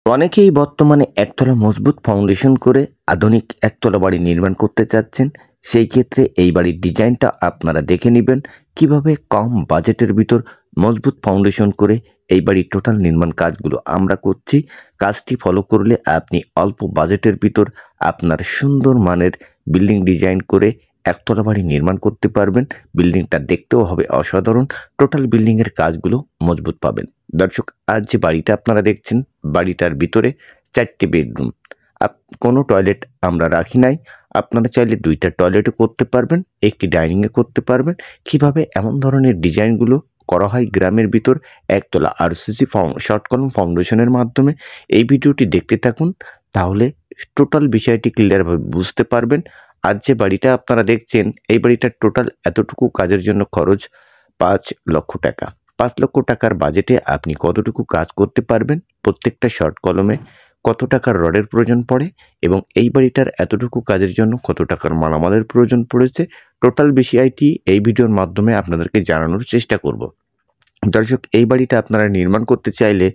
অনেকেই বর্তমানে একতলা মজবুত ফাউন্ডেশন করে আধুনিক একতলা বাড়ি নির্মাণ করতে চাচ্ছেন। সেই ক্ষেত্রে এই বাড়ির ডিজাইনটা আপনারা দেখে নেবেন কিভাবে কম বাজেটের ভিতর মজবুত ফাউন্ডেশন করে এই বাড়ির টোটাল নির্মাণ কাজগুলো আমরা করছি। কাজটি ফলো করলে আপনি অল্প বাজেটের ভিতর আপনার সুন্দর মানের বিল্ডিং ডিজাইন করে একতলা বাড়ি নির্মাণ করতে পারবেন। বিল্ডিংটা দেখতেও হবে অসাধারণ। টোটাল বিল্ডিংয়ের কাজগুলো মজবুত পাবেন। দর্শক, আজ যে বাড়িটা আপনারা দেখছেন, বাড়িটার ভিতরে 4টি বেডরুম। কোনো টয়লেট আমরা রাখি নাই। আপনারা চাইলে 2টা টয়লেটও করতে পারবেন, একটি ডাইনিংয়ে করতে পারবেন। কিভাবে এমন ধরনের ডিজাইনগুলো করা হয় গ্রামের ভিতর একতলা আরসিসি শর্ট কলাম ফাউন্ডেশনের মাধ্যমে, এই ভিডিওটি দেখতে থাকুন। তাহলে টোটাল বিষয়টি ক্লিয়ারভাবে বুঝতে পারবেন। আজ যে বাড়িটা আপনারা দেখছেন, এই বাড়িটার টোটাল এতটুকু কাজের জন্য খরচ 5 লক্ষ টাকা। 5 লক্ষ টাকার বাজেটে আপনি কতটুকু কাজ করতে পারবেন, প্রত্যেকটা শর্ট কলমে কত টাকার রডের প্রয়োজন পড়ে এবং এই বাড়িটার এতটুকু কাজের জন্য কত টাকার মালামালের প্রয়োজন পড়েছে, টোটাল বিষয়টি এই ভিডিওর মাধ্যমে আপনাদেরকে জানানোর চেষ্টা করব। দর্শক, এই বাড়িটা আপনারা নির্মাণ করতে চাইলে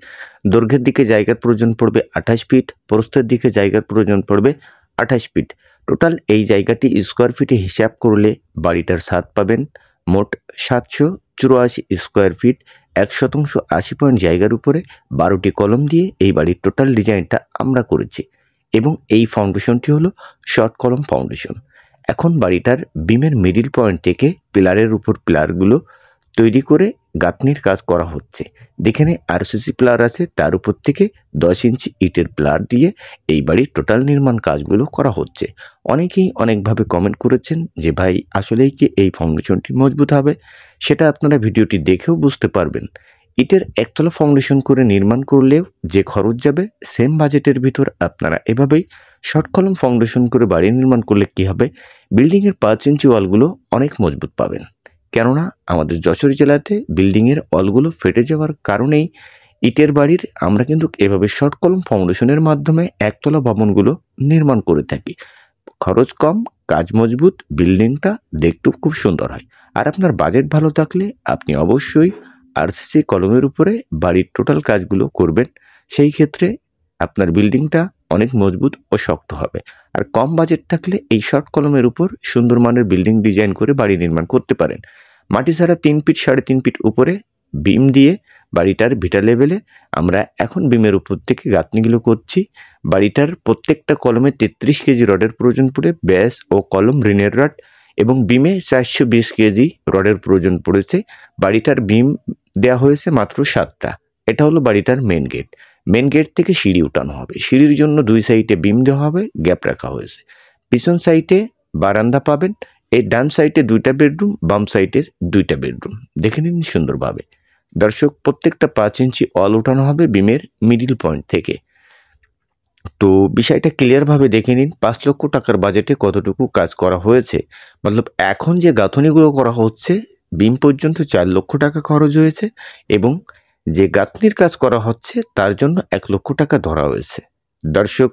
দৈর্ঘ্যের দিকে জায়গার প্রয়োজন পড়বে 28 ফিট, প্রস্থের দিকে জায়গার প্রয়োজন পড়বে 28 ফিট। টোটাল এই জায়গাটি স্কোয়ার ফিটে হিসাব করলে বাড়িটার ছাদ পাবেন মোট 784 স্কোয়ার ফিট। 1% 80 পয়েন্ট জায়গার উপরে 12টি কলম দিয়ে এই বাড়ির টোটাল ডিজাইনটা আমরা করেছি এবং এই ফাউন্ডেশনটি হলো শর্ট কলম ফাউন্ডেশন। এখন বাড়িটার বিমের মিডিল পয়েন্ট থেকে পিলারের উপর পিলারগুলো তৈরি করে গাঁথনির কাজ করা হচ্ছে। যেখানে আরসিসি পিলার আছে, তার উপর থেকে 10 ইঞ্চি ইটের পিলার দিয়ে এই বাড়ির টোটাল নির্মাণ কাজগুলো করা হচ্ছে। অনেকেই অনেকভাবে কমেন্ট করেছেন যে ভাই, আসলেই কি এই ফাউন্ডেশনটি মজবুত হবে? সেটা আপনারা ভিডিওটি দেখেও বুঝতে পারবেন। ইটের একতলা ফাউন্ডেশন করে নির্মাণ করলেও যে খরচ যাবে, সেম বাজেটের ভিতর আপনারা এভাবেই শর্ট কলম ফাউন্ডেশন করে বাড়ি নির্মাণ করলে কি হবে, বিল্ডিংয়ের 5 ইঞ্চি ওয়ালগুলো অনেক মজবুত পাবেন। কেননা আমাদের যশোর জেলাতে বিল্ডিংয়ের ওয়ালগুলো ফেটে যাওয়ার কারণেই ইটের বাড়ির আমরা কিন্তু এভাবে শর্ট কলম ফাউন্ডেশনের মাধ্যমে একতলা ভবনগুলো নির্মাণ করে থাকি। খরচ কম, কাজ মজবুত, বিল্ডিংটা দেখতেও খুব সুন্দর হয়। আর আপনার বাজেট ভালো থাকলে আপনি অবশ্যই আরসিসি কলমের উপরে বাড়ির টোটাল কাজগুলো করবেন। সেই ক্ষেত্রে আপনার বিল্ডিংটা অনেক মজবুত ও শক্ত হবে। আর কম বাজেট থাকলে এই শর্ট কলমের উপর সুন্দর মানের বিল্ডিং ডিজাইন করে বাড়ি নির্মাণ করতে পারেন। মাটি ছাড়া 3 ফিট 3.5 ফিট উপরে বিম দিয়ে বাড়িটার ভিটা লেভেলে আমরা এখন বিমের উপর থেকে গাঁথনিগুলো করছি। বাড়িটার প্রত্যেকটা কলমে 33 কেজি রডের প্রয়োজন পড়ে, ব্যাস ও কলম রিনের রড এবং বিমে 420 কেজি রডের প্রয়োজন পড়েছে। বাড়িটার বিম দেওয়া হয়েছে মাত্র 7টা। এটা হলো বাড়িটার মেন গেট। মেন গেট থেকে সিঁড়ি উঠানো হবে। সিঁড়ির জন্য 2 সাইডে বিম দেওয়া হবে, গ্যাপ রাখা হয়েছে। পিছন সাইডে বারান্দা পাবেন। এই ডান সাইডে 2টা বেডরুম, বাম সাইডের 2টা বেডরুম। দেখে নিন সুন্দরভাবে। দর্শক, প্রত্যেকটা 5 ইঞ্চি ওয়াল উঠানো হবে বিমের মিডিল পয়েন্ট থেকে। তো বিষয়টা ক্লিয়ারভাবে দেখে নিন 5 লক্ষ টাকার বাজেটে কতটুকু কাজ করা হয়েছে। মতলব এখন যে গাঁথনিগুলো করা হচ্ছে, বিম পর্যন্ত 4 লক্ষ টাকা খরচ হয়েছে এবং যে গাঁথনির কাজ করা হচ্ছে তার জন্য 1 লক্ষ টাকা ধরা হয়েছে। দর্শক,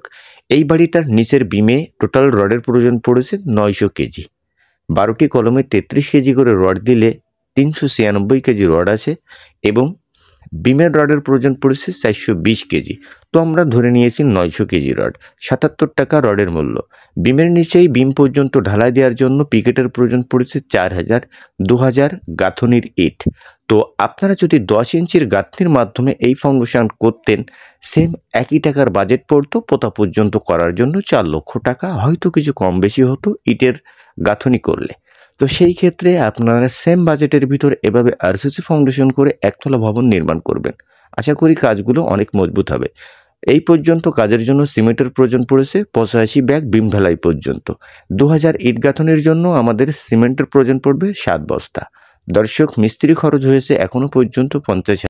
এই বাড়িটার নিচের বিমে টোটাল রডের প্রয়োজন পড়েছে 900 কেজি। 12টি কলমে 33 কেজি করে রড দিলে 396 কেজি রড আছে এবং বিমের রডের প্রয়োজন পড়েছে 420 কেজি। তো আমরা ধরে নিয়েছি 900 কেজি রড, 77 টাকা রডের মূল্য। বিমের নিচেই বিম পর্যন্ত ঢালাই দেওয়ার জন্য পিকেটের প্রয়োজন পড়েছে 4000, 2000 গাঁথনির ইট। তো আপনারা যদি 10 ইঞ্চির গাঁথনির মাধ্যমে এই ফাউন্ডেশন করতেন, সেম একই টাকার বাজেট পড়তো। পোতা পর্যন্ত করার জন্য 4 লক্ষ টাকা, হয়তো কিছু কম বেশি হতো ইটের গাঁথনি করলে। তো সেই ক্ষেত্রে আপনারা সেম বাজেটের ভিতর এভাবে আরসিসি ফাউন্ডেশন করে একতলা ভবন নির্মাণ করবেন। আশা করি কাজগুলো অনেক মজবুত হবে। এই পর্যন্ত কাজের জন্য সিমেন্টের প্রয়োজন পড়েছে 85 ব্যাগ বিম ঢালাই পর্যন্ত। 2000 ইট গাঁথনির জন্য আমাদের সিমেন্টের প্রয়োজন পড়বে 7 বস্তা। দর্শক, মিস্ত্রি খরচ হয়েছে এখনো পর্যন্ত 50,000।